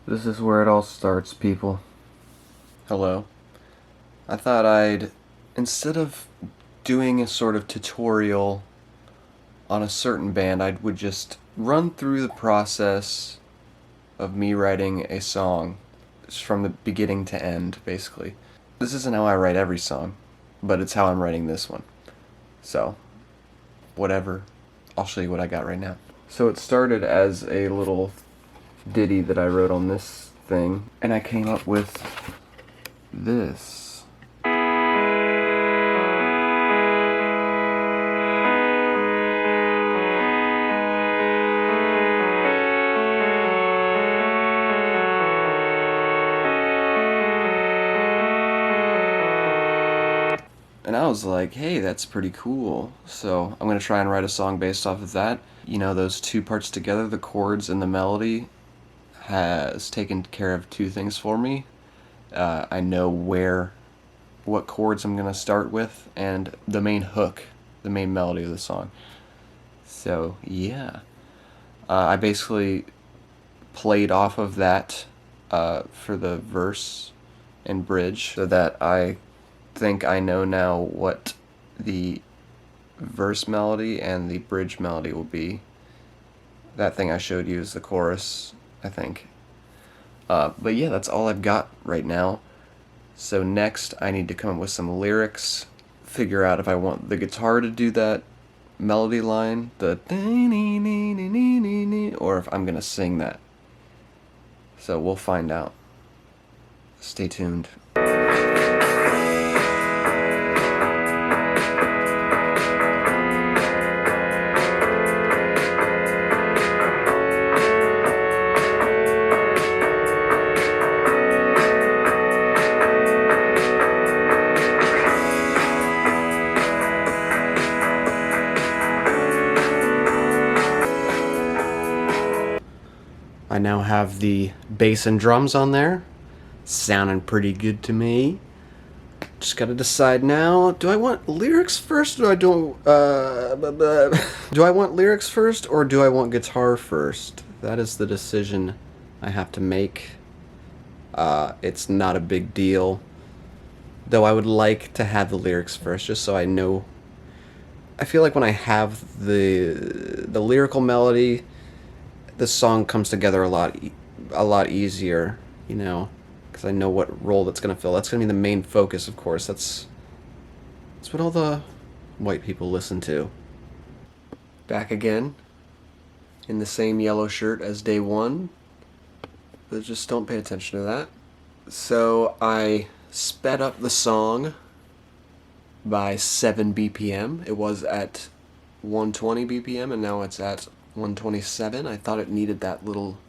This is where it all starts, people. Hello. I thought instead of doing a sort of tutorial on a certain band, I would just run through the process of me writing a song from the beginning to end, basically. This isn't how I write every song, but it's how I'm writing this one. So, whatever. I'll show you what I got right now. So it started as a little ditty that I wrote on this thing, and I came up with this. And I was like, hey, that's pretty cool. So I'm gonna try and write a song based off of that. You know, those two parts together, the chords and the melody, has taken care of two things for me. I know what chords I'm gonna start with, and the main hook, the main melody of the song. So yeah, I basically played off of that for the verse and bridge, so that I think I know now what the verse melody and the bridge melody will be. That thing I showed you is the chorus, I think. But yeah, that's all I've got right now. So next I need to come up with some lyrics, figure out if I want the guitar to do that melody line, the or if I'm gonna sing that. So we'll find out. Stay tuned. I now have the bass and drums on there. Sounding pretty good to me. Just gotta decide now, do I want lyrics first or do I want lyrics first or do I want guitar first? That is the decision I have to make. It's not a big deal. Though I would like to have the lyrics first just so I know. I feel like when I have the lyrical melody, the song comes together a lot easier, you know, because I know what role that's going to fill. That's going to be the main focus, of course. That's what all the white people listen to. Back again, in the same yellow shirt as day one, but just don't pay attention to that. So I sped up the song by 7 BPM. It was at 120 BPM, and now it's at 127. I thought it needed that little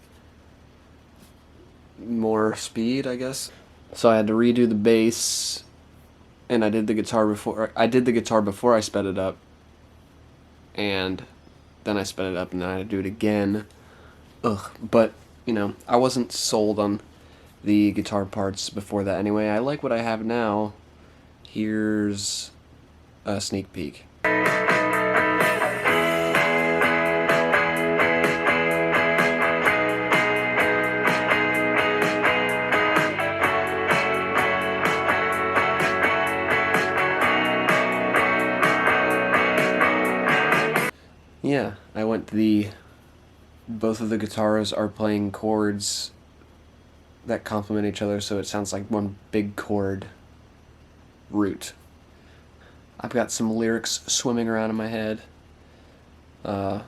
more speed, I guess. So I had to redo the bass, and I did the guitar before I sped it up, and then I sped it up, and then I had to do it again. But you know, I wasn't sold on the guitar parts before that anyway. I like what I have now. Here's a sneak peek. Yeah, I went both of the guitars are playing chords that complement each other, so it sounds like one big chord root. I've got some lyrics swimming around in my head. I've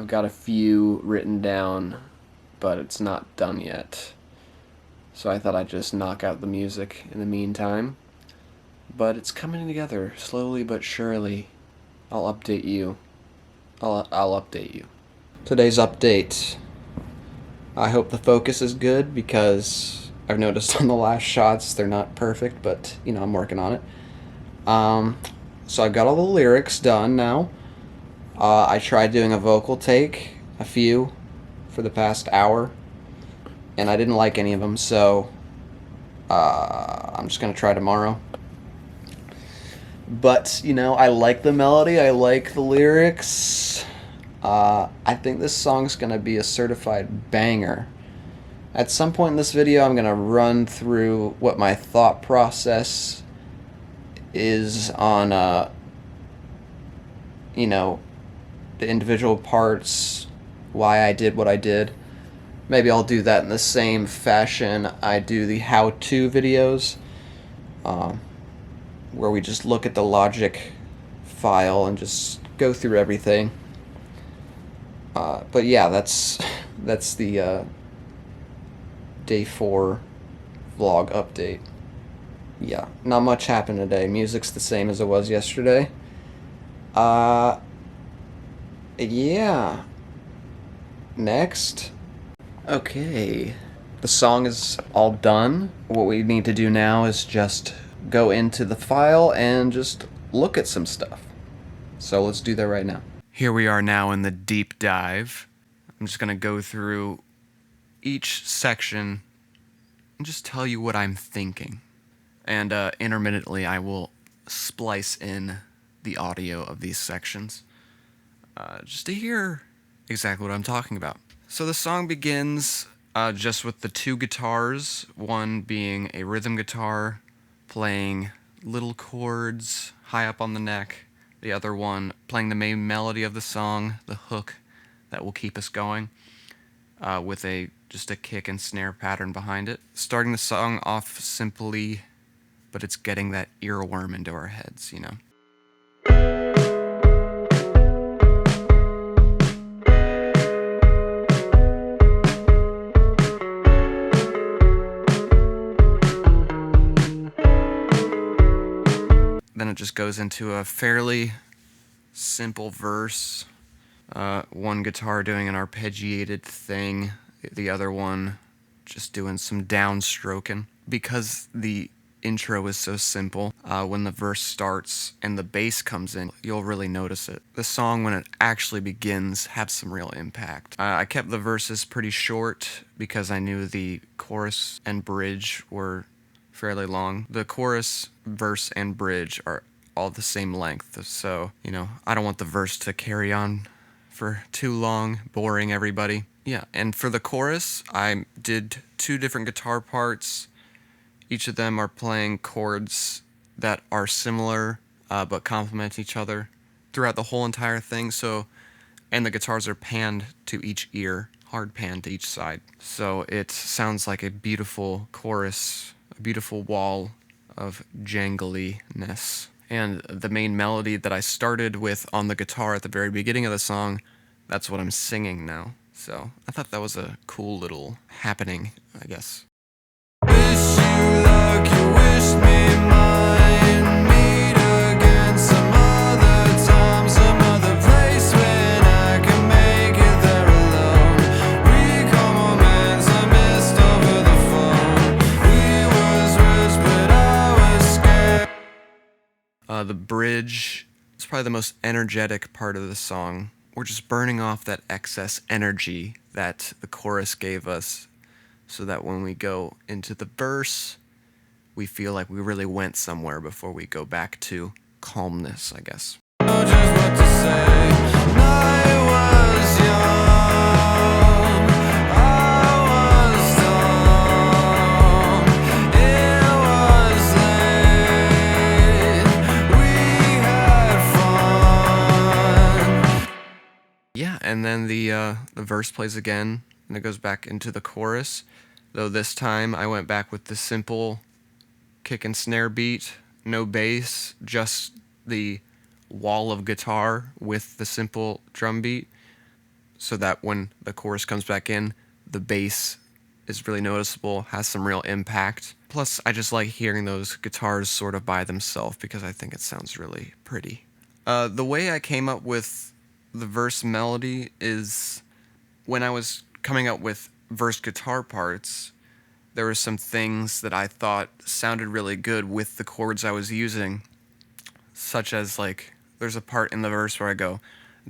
got a few written down, but it's not done yet. So I thought I'd just knock out the music in the meantime. But it's coming together, slowly but surely. I'll update you. I'll update you. Today's update. I hope the focus is good because I've noticed on the last shots they're not perfect, but you know, I'm working on it. So I've got all the lyrics done now. I tried doing a vocal take, a few, for the past hour, and I didn't like any of them, so I'm just gonna try tomorrow. But, you know, I like the melody, I like the lyrics. I think this song's gonna be a certified banger. At some point in this video, I'm going to run through what my thought process is on, you know, the individual parts, why I did what I did. Maybe I'll do that in the same fashion I do the how-to videos, where we just look at the logic file and just go through everything. But yeah, that's the day 4 vlog update. Yeah, not much happened today. Music's the same as it was yesterday. Yeah. Next. Okay. The song is all done. What we need to do now is just go into the file and just look at some stuff. So let's do that right now. Here we are now in the deep dive. I'm just gonna go through each section and just tell you what I'm thinking. And intermittently I will splice in the audio of these sections, just to hear exactly what I'm talking about. So the song begins just with the 2 guitars, one being a rhythm guitar playing little chords high up on the neck, the other one playing the main melody of the song, the hook that will keep us going, with just a kick and snare pattern behind it. Starting the song off simply, but it's getting that earworm into our heads, you know? Then it just goes into a fairly simple verse. One guitar doing an arpeggiated thing, the other one just doing some downstroking. Because the intro is so simple, when the verse starts and the bass comes in, you'll really notice it. The song, when it actually begins, has some real impact. I kept the verses pretty short because I knew the chorus and bridge were fairly long. The chorus, verse, and bridge are all the same length, so, you know, I don't want the verse to carry on for too long, boring everybody. Yeah, and for the chorus, I did 2 different guitar parts. Each of them are playing chords that are similar, but complement each other throughout the whole entire thing, so, and the guitars are panned to each ear, hard pan to each side. So it sounds like a beautiful chorus, a beautiful wall of jangliness. And the main melody that I started with on the guitar at the very beginning of the song, that's what I'm singing now. So I thought that was a cool little happening, I guess. Wish you luck, you wish me mine. Meet again some other time, some other place when I can make it there alone. Recall moments I missed over the phone. We was rich, but I was scared. The bridge is probably the most energetic part of the song. We're just burning off that excess energy that the chorus gave us, so that when we go into the verse, we feel like we really went somewhere before we go back to calmness, I guess. Yeah, and then the verse plays again, and it goes back into the chorus. Though this time I went back with the simple kick and snare beat, no bass, just the wall of guitar with the simple drum beat, so that when the chorus comes back in, the bass is really noticeable, has some real impact. Plus, I just like hearing those guitars sort of by themselves because I think it sounds really pretty. The way I came up with the verse melody is when I was coming up with verse guitar parts, there were some things that I thought sounded really good with the chords I was using, such as, like, there's a part in the verse where I go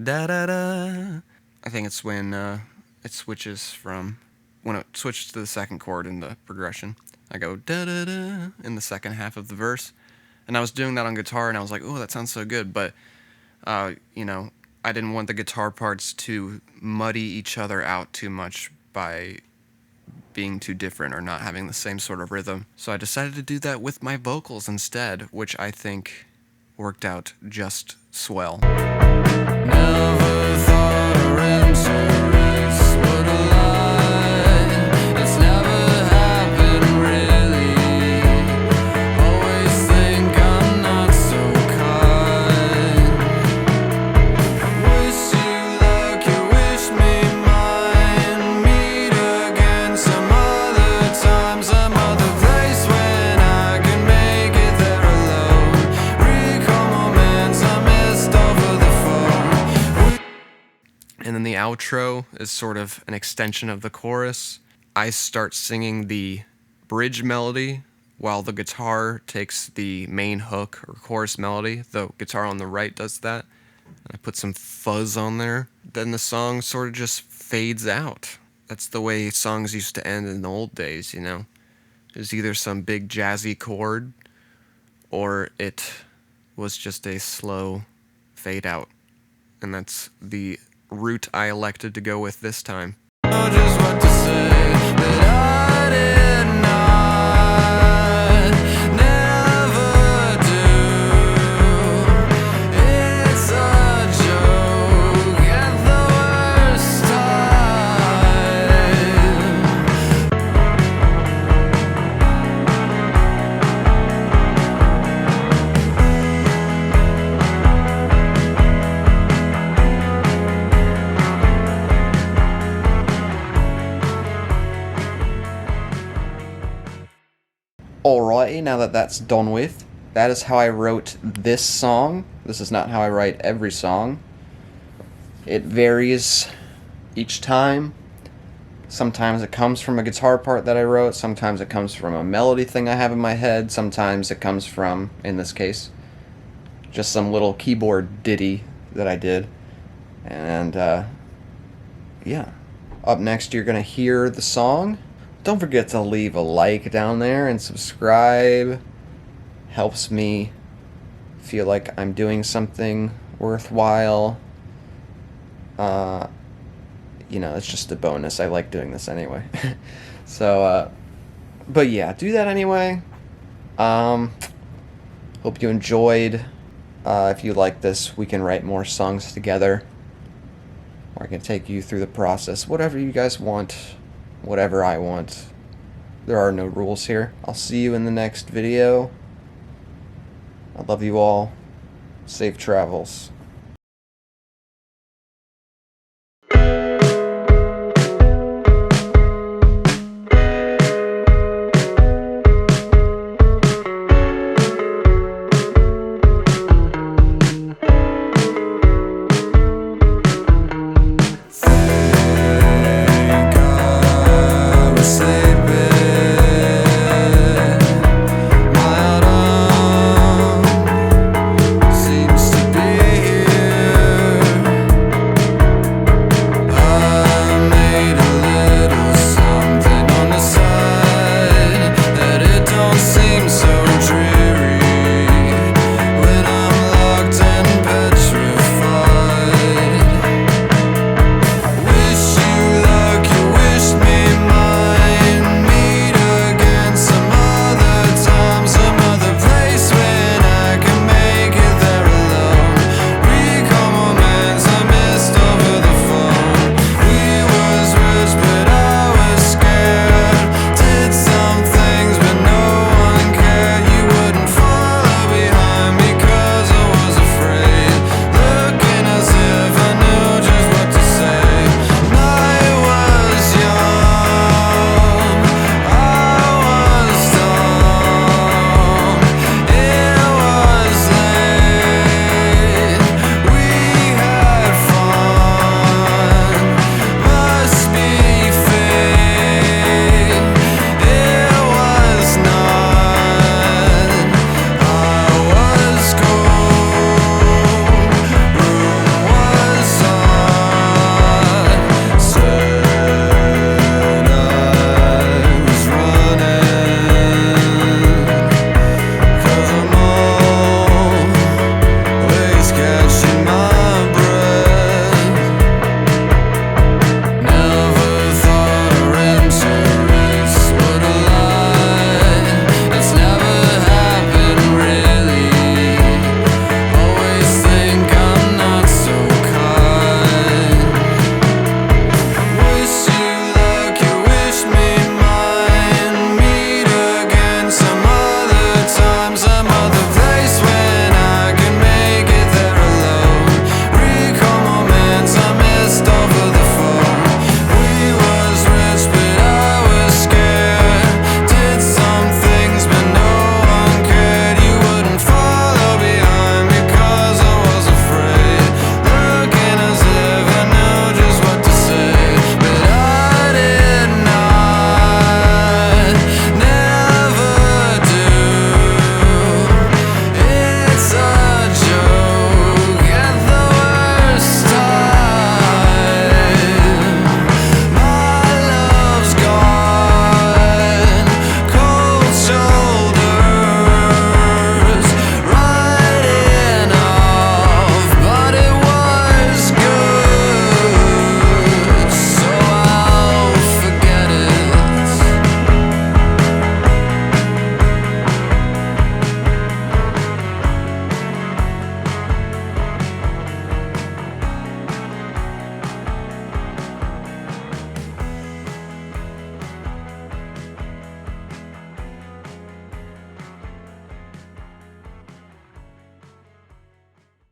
da da da. I think it's when it switches when it switches to the second chord in the progression. I go da da da in the second half of the verse, and I was doing that on guitar, and I was like, oh, that sounds so good, but you know, I didn't want the guitar parts to muddy each other out too much by being too different or not having the same sort of rhythm. So I decided to do that with my vocals instead, which I think worked out just swell. Never thought a race would align. It's never happened really. Always think I'm not so kind. Wish you luck, you wish me mine. Meet again some other time, some other place when I can make it there alone. Recall moments I missed over the phone. And then the outro is sort of an extension of the chorus. I start singing the bridge melody while the guitar takes the main hook or chorus melody. The guitar on the right does that. I put some fuzz on there. Then the song sort of just fades out. That's the way songs used to end in the old days, you know? It was either some big jazzy chord or it was just a slow fade out. And that's the route I elected to go with this time. Know just what to say, but I did not, never do. It's a joke at the worst Alrighty, now that that's done with, that is how I wrote this song. This is not how I write every song. It varies each time. Sometimes it comes from a guitar part that I wrote, sometimes it comes from a melody thing I have in my head, sometimes it comes from, in this case, just some little keyboard ditty that I did. And, yeah. Up next, you're gonna hear the song. Don't forget to leave a like down there and subscribe. Helps me feel like I'm doing something worthwhile. You know, it's just a bonus. I like doing this anyway. So, but yeah, do that anyway. Hope you enjoyed. If you like this, we can write more songs together. Or I can take you through the process. Whatever you guys want. Whatever I want. There are no rules here. I'll see you in the next video. I love you all. Safe travels.